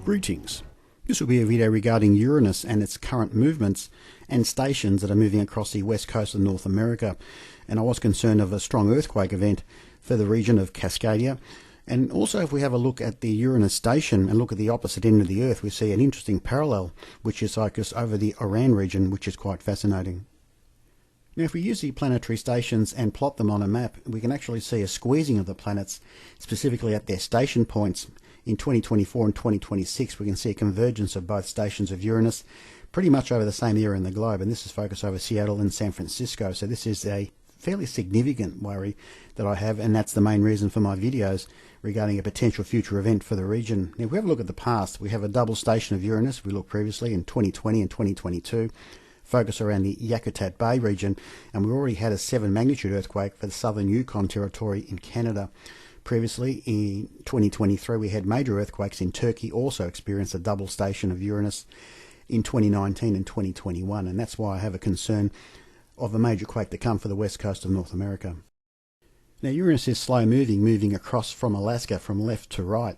Greetings. This will be a video regarding Uranus and its current movements and stations that are moving across the west coast of North America. And I was concerned of a strong earthquake event for the region of Cascadia. And also, if we have a look at the Uranus Station and look at the opposite end of the Earth, we see an interesting parallel which is focused over the Iran region, which is quite fascinating. Now, if we use the planetary stations and plot them on a map, we can actually see a squeezing of the planets, specifically at their station points. In 2024 and 2026, we can see a convergence of both stations of Uranus pretty much over the same area in the globe, and this is focused over Seattle and San Francisco. So this is a fairly significant worry that I have, and that's the main reason for my videos regarding a potential future event for the region. Now, if we have a look at the past, we have a double station of Uranus. We looked previously in 2020 and 2022, focus around the Yakutat Bay region, and we already had a 7 magnitude earthquake for the southern Yukon Territory in Canada. Previously, in 2023, we had major earthquakes in Turkey, also experienced a double station of Uranus in 2019 and 2021, and that's why I have a concern of a major quake to come for the west coast of North America. Now, Uranus is slow moving across from Alaska from left to right.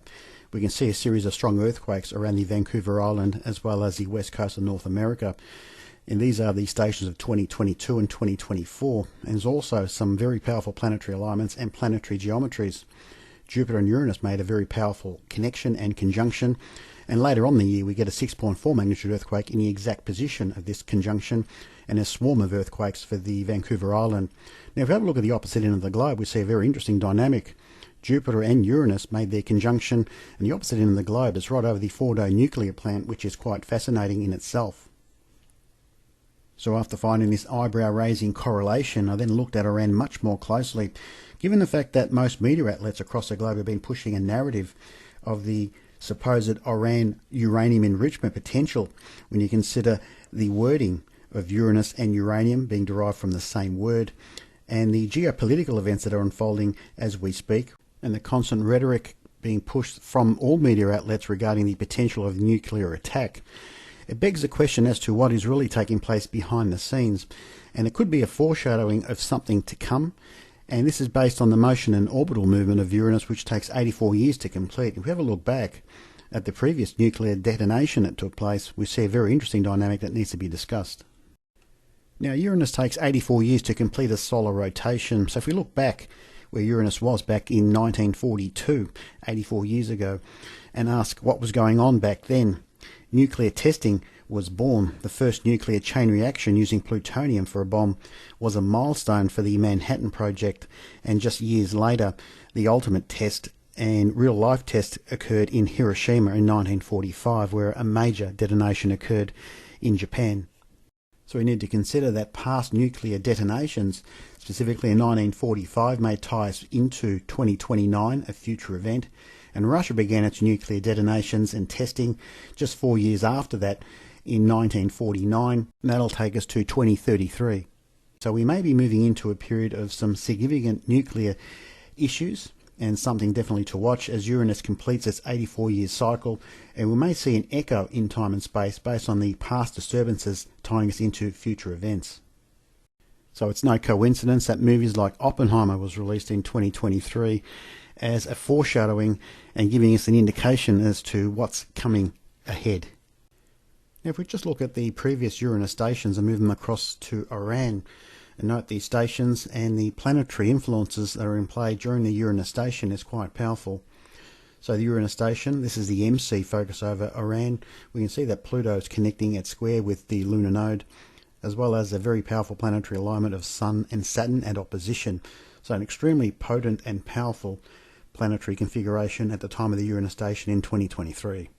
We can see a series of strong earthquakes around the Vancouver Island as well as the west coast of North America. And these are the stations of 2022 and 2024. And there's also some very powerful planetary alignments and planetary geometries. Jupiter and Uranus made a very powerful connection and conjunction. And later on in the year, we get a 6.4 magnitude earthquake in the exact position of this conjunction and a swarm of earthquakes for the Vancouver Island. Now, if we have a look at the opposite end of the globe, we see a very interesting dynamic. Jupiter and Uranus made their conjunction, and the opposite end of the globe is right over the Fordo nuclear plant, which is quite fascinating in itself. So after finding this eyebrow-raising correlation, I then looked at Iran much more closely. Given the fact that most media outlets across the globe have been pushing a narrative of the supposed Iran uranium enrichment potential, when you consider the wording of Uranus and uranium being derived from the same word, and the geopolitical events that are unfolding as we speak, and the constant rhetoric being pushed from all media outlets regarding the potential of nuclear attack, it begs the question as to what is really taking place behind the scenes, and it could be a foreshadowing of something to come. And this is based on the motion and orbital movement of Uranus, which takes 84 years to complete. If we have a look back at the previous nuclear detonation that took place, we see a very interesting dynamic that needs to be discussed. Now, Uranus takes 84 years to complete a solar rotation. So if we look back where Uranus was back in 1942, 84 years ago, and ask what was going on back then, nuclear testing was born. The first nuclear chain reaction using plutonium for a bomb was a milestone for the Manhattan Project, and just years later, the ultimate test and real-life test occurred in Hiroshima in 1945, where a major detonation occurred in Japan. So we need to consider that past nuclear detonations, specifically in 1945, may tie us into 2029, a future event, and Russia began its nuclear detonations and testing just 4 years after that in 1949, and that'll take us to 2033. So we may be moving into a period of some significant nuclear issues, and something definitely to watch as Uranus completes its 84-year cycle, and we may see an echo in time and space based on the past disturbances tying us into future events. So it's no coincidence that movies like Oppenheimer was released in 2023 as a foreshadowing and giving us an indication as to what's coming ahead. Now, if we just look at the previous Uranus stations and move them across to Iran, and note these stations and the planetary influences that are in play during the Uranus station is quite powerful. So the Uranus station, this is the MC focus over Iran. We can see that Pluto is connecting at square with the lunar node, as well as a very powerful planetary alignment of Sun and Saturn at opposition. So an extremely potent and powerful planetary configuration at the time of the Uranus station in 2023.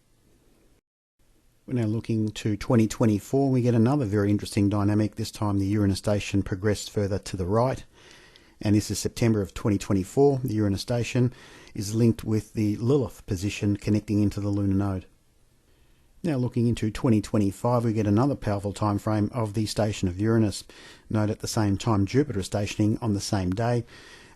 We're now looking to 2024. We get another very interesting dynamic. This time the Uranus station progressed further to the right, and this is September of 2024. The Uranus station is linked with the Lilith position connecting into the lunar node. Now looking into 2025, we get another powerful time frame of the station of Uranus. Note at the same time Jupiter is stationing on the same day,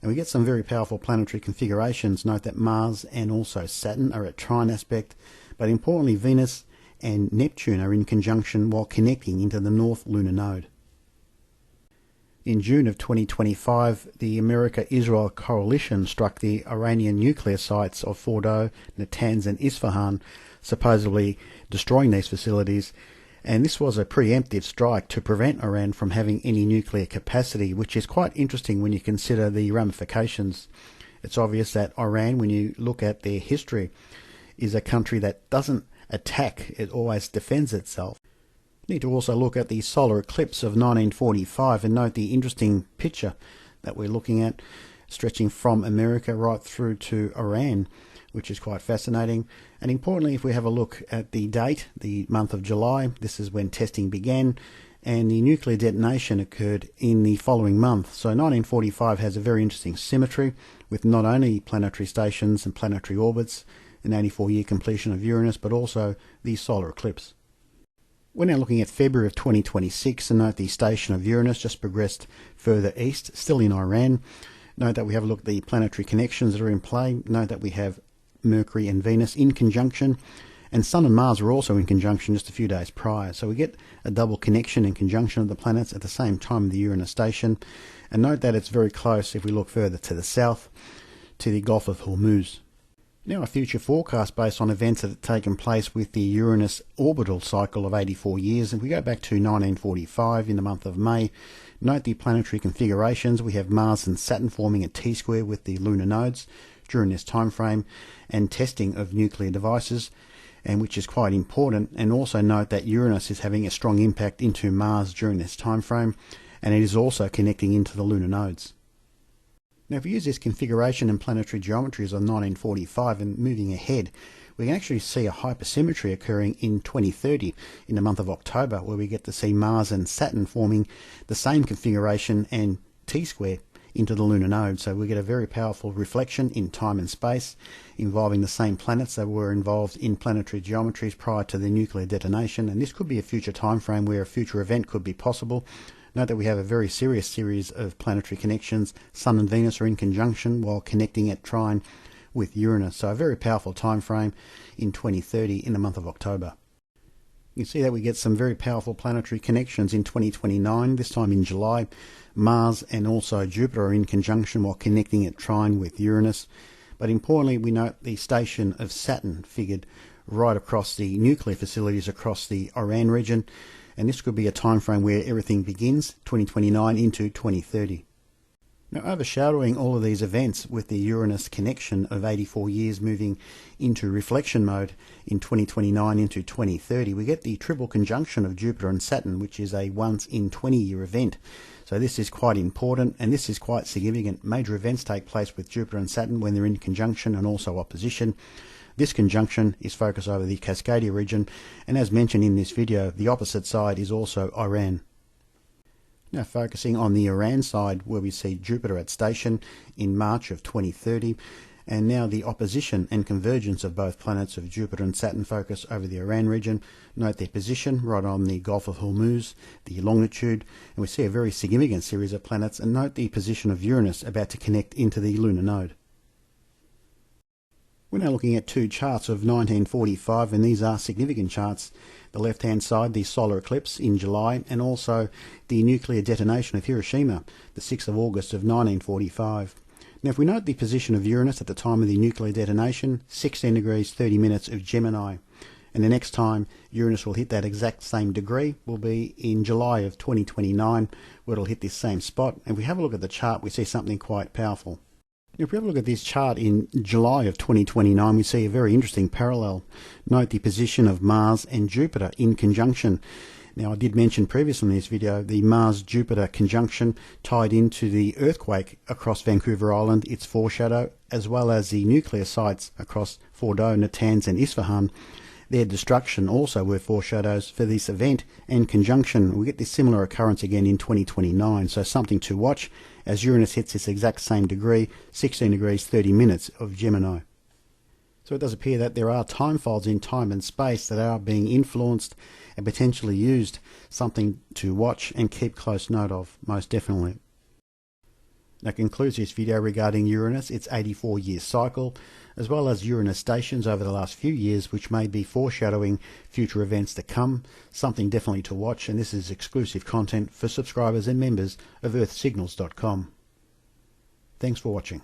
and we get some very powerful planetary configurations. Note that Mars and also Saturn are at trine aspect, but importantly Venus and Neptune are in conjunction while connecting into the North Lunar Node. In June of 2025, the America-Israel coalition struck the Iranian nuclear sites of Fordow, Natanz and Isfahan, supposedly destroying these facilities. And this was a preemptive strike to prevent Iran from having any nuclear capacity, which is quite interesting when you consider the ramifications. It's obvious that Iran, when you look at their history, is a country that doesn't attack, it always defends itself. You need to also look at the solar eclipse of 1945 and note the interesting picture that we're looking at, stretching from America right through to Iran, which is quite fascinating. And importantly, if we have a look at the date, the month of July, this is when testing began, and the nuclear detonation occurred in the following month. So 1945 has a very interesting symmetry with not only planetary stations and planetary orbits, an 84-year completion of Uranus, but also the solar eclipse. We're now looking at February of 2026, and note the station of Uranus just progressed further east, still in Iran. Note that we have a look at the planetary connections that are in play. Note that we have Mercury and Venus in conjunction, and Sun and Mars are also in conjunction just a few days prior. So we get a double connection and conjunction of the planets at the same time of the Uranus station. And note that it's very close, if we look further to the south, to the Gulf of Hormuz. Now a future forecast based on events that have taken place with the Uranus orbital cycle of 84 years. If we go back to 1945 in the month of May, note the planetary configurations. We have Mars and Saturn forming a T-square with the lunar nodes during this time frame, and testing of nuclear devices, and which is quite important. And also note that Uranus is having a strong impact into Mars during this time frame, and it is also connecting into the lunar nodes. Now if we use this configuration and planetary geometries of 1945 and moving ahead, we can actually see a hypersymmetry occurring in 2030 in the month of October, where we get to see Mars and Saturn forming the same configuration and T-square into the lunar node. So we get a very powerful reflection in time and space involving the same planets that were involved in planetary geometries prior to the nuclear detonation, and this could be a future time frame where a future event could be possible. Note that we have a very serious series of planetary connections. Sun and Venus are in conjunction while connecting at trine with Uranus. So a very powerful time frame in 2030 in the month of October. You can see that we get some very powerful planetary connections in 2029, this time in July. Mars and also Jupiter are in conjunction while connecting at trine with Uranus. But importantly, we note the station of Saturn figured right across the nuclear facilities across the Iran region. And this could be a time frame where everything begins, 2029 into 2030. Now overshadowing all of these events with the Uranus connection of 84 years moving into reflection mode in 2029 into 2030, we get the triple conjunction of Jupiter and Saturn, which is a once in 20-year event. So this is quite important, and this is quite significant. Major events take place with Jupiter and Saturn when they're in conjunction and also opposition. This conjunction is focused over the Cascadia region, and as mentioned in this video, the opposite side is also Iran. Now focusing on the Iran side, where we see Jupiter at station in March of 2030, and now the opposition and convergence of both planets of Jupiter and Saturn focus over the Iran region. Note their position right on the Gulf of Hormuz, the longitude, and we see a very significant series of planets, and note the position of Uranus about to connect into the lunar node. We're now looking at two charts of 1945, and these are significant charts. The left-hand side, the solar eclipse in July, and also the nuclear detonation of Hiroshima, the 6th of August of 1945. Now if we note the position of Uranus at the time of the nuclear detonation, 16 degrees 30 minutes of Gemini. And the next time Uranus will hit that exact same degree will be in July of 2029, where it'll hit this same spot. And if we have a look at the chart, we see something quite powerful. If we have a look at this chart in July of 2029, we see a very interesting parallel. Note the position of Mars and Jupiter in conjunction. Now I did mention previously in this video the Mars-Jupiter conjunction tied into the earthquake across Vancouver Island, its foreshadow, as well as the nuclear sites across Fordow, Natanz and Isfahan. Their destruction also were foreshadows for this event and conjunction. We get this similar occurrence again in 2029, so something to watch as Uranus hits this exact same degree, 16 degrees 30 minutes of Gemini. So it does appear that there are time folds in time and space that are being influenced and potentially used, something to watch and keep close note of, most definitely. That concludes this video regarding Uranus, its 84-year cycle, as well as Uranus stations over the last few years, which may be foreshadowing future events to come. Something definitely to watch, and this is exclusive content for subscribers and members of earthsignals.com. Thanks for watching.